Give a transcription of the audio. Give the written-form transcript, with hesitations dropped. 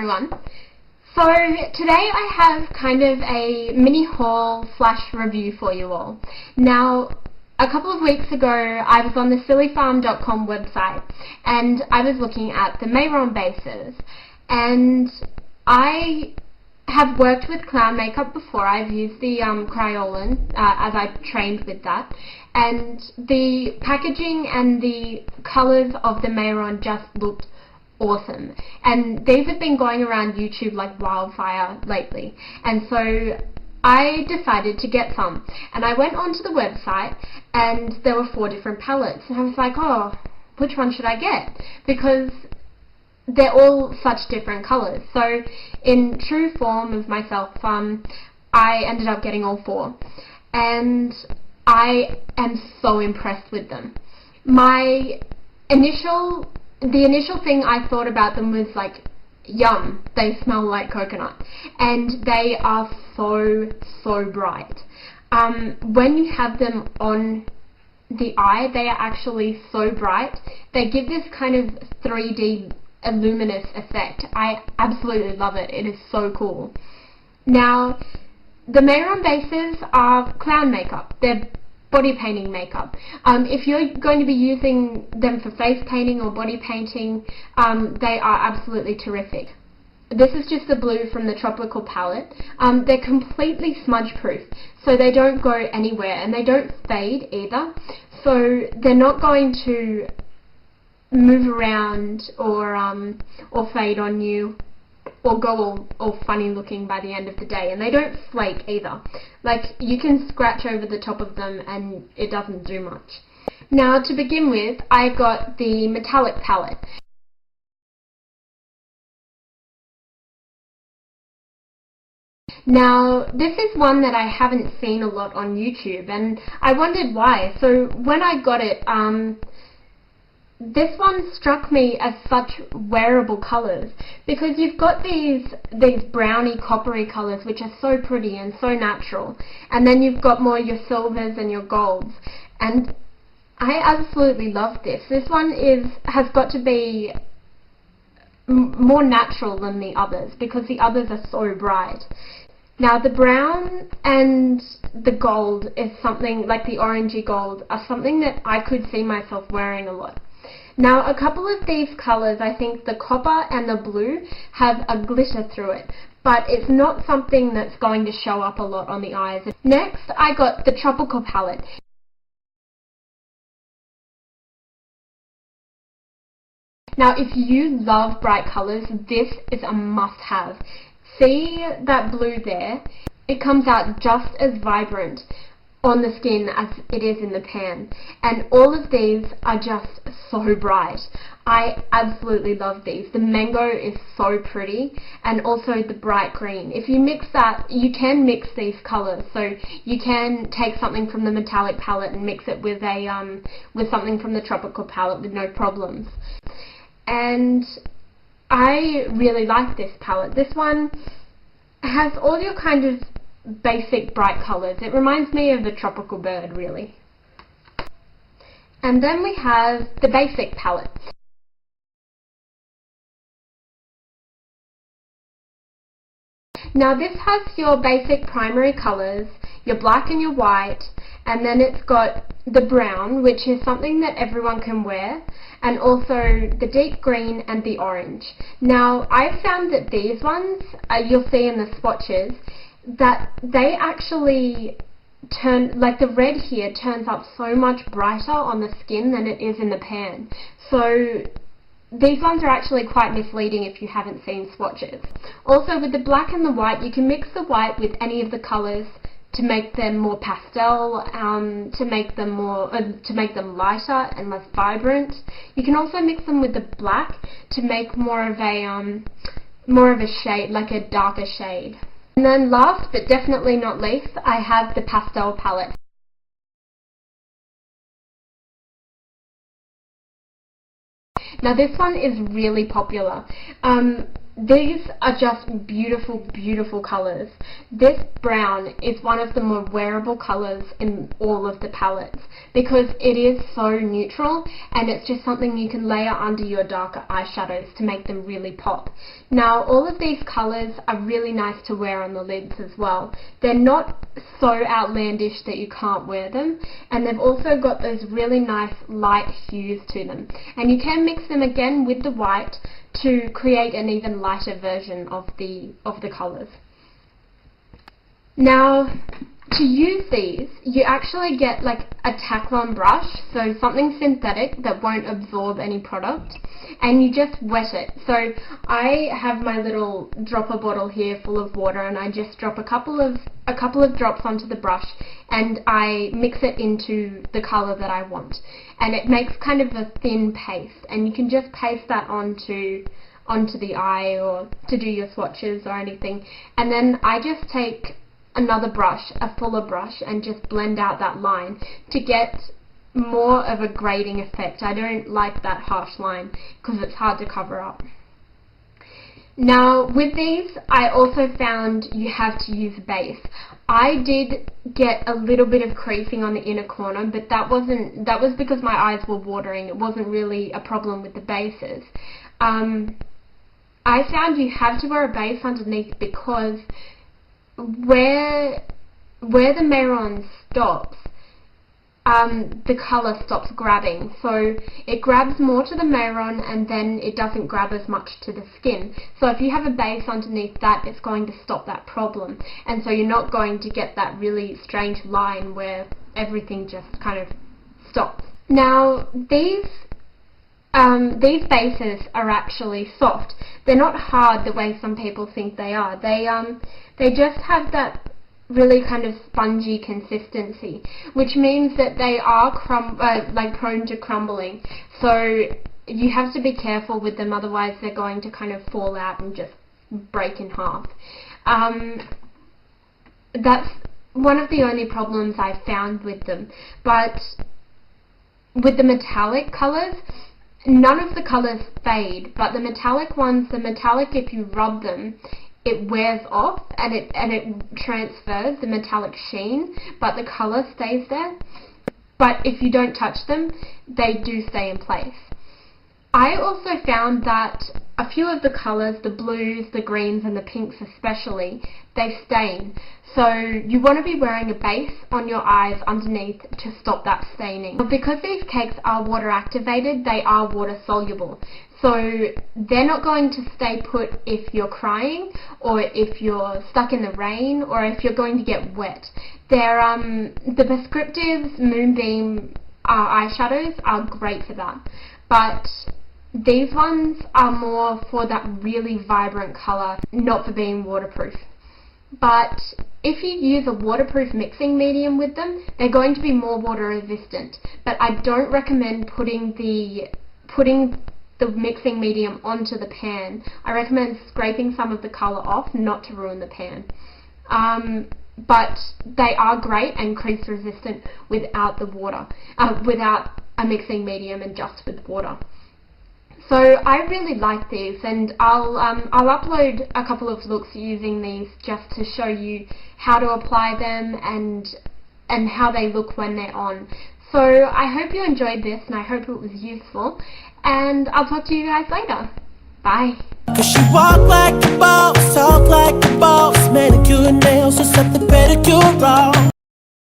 everyone. So today I have kind of a mini haul slash review for you all. Now, a couple of weeks ago I was on the sillyfarm.com website and I was looking at the Mehron bases, and I have worked with clown makeup before. I've used the Crayolan as I trained with that, and the packaging and the colours of the Mehron just looked awesome, and these have been going around YouTube like wildfire lately, and so I decided to get some, and I went onto the website and there were 4 different palettes, and I was like, oh, which one should I get? Because they're all such different colours. So in true form of myself, I ended up getting all 4, and I am so impressed with them. The initial thing I thought about them was like, yum, they smell like coconut, and they are so bright. When you have them on the eye, they are actually so bright. They give this kind of 3D luminous effect. I absolutely love it. It is so cool. Now, the Mehron bases are clown makeup. They're body painting makeup. If you're going to be using them for face painting or body painting, they are absolutely terrific. This is just the blue from the Tropical palette. They're completely smudge proof, so they don't go anywhere, and they don't fade either, so they're not going to move around or fade on you or go all funny looking by the end of the day, and they don't flake either. Like, you can scratch over the top of them and it doesn't do much. Now, to begin with, I got the metallic palette. Now, this is one that I haven't seen a lot on YouTube, and I wondered why. So when I got it, this one struck me as such wearable colours, because you've got these browny coppery colours which are so pretty and so natural, and then you've got more your silvers and your golds, and I absolutely love this. This one has got to be more natural than the others, because the others are so bright. Now, the brown and the gold is something, like the orangey gold, are something that I could see myself wearing a lot. Now, a couple of these colours, I think the copper and the blue, have a glitter through it, but it's not something that's going to show up a lot on the eyes. Next, I got the Tropical palette. Now, if you love bright colours, this is a must-have. See that blue there? It comes out just as vibrant on the skin as it is in the pan, and all of these are just so bright. I absolutely love these. The mango is so pretty, and also the bright green. If you mix that, you can mix these colours, so you can take something from the metallic palette and mix it with something from the Tropical palette with no problems. And I really like this palette. This one has all your kind of basic bright colours. It reminds me of a tropical bird, really. And then we have the basic palette. Now, this has your basic primary colours, your black and your white, and then it's got the brown, which is something that everyone can wear, and also the deep green and the orange. Now, I found that these ones, you'll see in the swatches, that they actually turn, like the red here turns up so much brighter on the skin than it is in the pan. So these ones are actually quite misleading if you haven't seen swatches. Also, with the black and the white, you can mix the white with any of the colours to make them more pastel, to make them lighter and less vibrant. You can also mix them with the black to make more of a shade, like a darker shade. And then last but definitely not least, I have the pastel palette. Now, this one is really popular. these are just beautiful, beautiful colours. This brown is one of the more wearable colours in all of the palettes because it is so neutral, and it's just something you can layer under your darker eyeshadows to make them really pop. Now, all of these colours are really nice to wear on the lids as well. They're not so outlandish that you can't wear them, and they've also got those really nice light hues to them. And you can mix them again with the white to create an even lighter version of the colours. Now, to use these, you actually get like a tack-on brush, so something synthetic that won't absorb any product, and you just wet it. So I have my little dropper bottle here full of water, and I just drop a couple of drops onto the brush, and I mix it into the colour that I want, and it makes kind of a thin paste, and you can just paste that onto the eye or to do your swatches or anything. And then I just take another brush, a fuller brush, and just blend out that line to get more of a grading effect. I don't like that harsh line because it's hard to cover up. Now, with these, I also found you have to use base. I did get a little bit of creasing on the inner corner, but that was because my eyes were watering. It wasn't really a problem with the bases. I found you have to wear a base underneath because where the Mehron stops, the colour stops grabbing. So it grabs more to the Mehron, and then it doesn't grab as much to the skin. So if you have a base underneath that, it's going to stop that problem. And so you're not going to get that really strange line where everything just kind of stops. Now, these bases are actually soft. They're not hard the way some people think they are. They just have that really kind of spongy consistency, which means that they are prone to crumbling. So you have to be careful with them, otherwise they're going to kind of fall out and just break in half. That's one of the only problems I've found with them. But with the metallic colours, none of the colours fade, but the metallic ones, if you rub them, it wears off and it transfers the metallic sheen, but the colour stays there. But if you don't touch them, they do stay in place. I also found that a few of the colours, the blues, the greens and the pinks especially, they stain. So you want to be wearing a base on your eyes underneath to stop that staining. But because these cakes are water activated, they are water soluble. So they're not going to stay put if you're crying, or if you're stuck in the rain, or if you're going to get wet. They're, the Prescriptives Moonbeam eyeshadows are great for that. But these ones are more for that really vibrant colour, not for being waterproof. But if you use a waterproof mixing medium with them, they're going to be more water resistant. But I don't recommend putting the mixing medium onto the pan. I recommend scraping some of the colour off, not to ruin the pan. But they are great and crease resistant without the water, without a mixing medium and just with water. So I really like these, and I'll upload a couple of looks using these just to show you how to apply them and how they look when they're on. So I hope you enjoyed this, and I hope it was useful, and I'll talk to you guys later. Bye. 'Cause she walk like a boss, talk like a boss, manicure and nails, just set the pedicure wrong.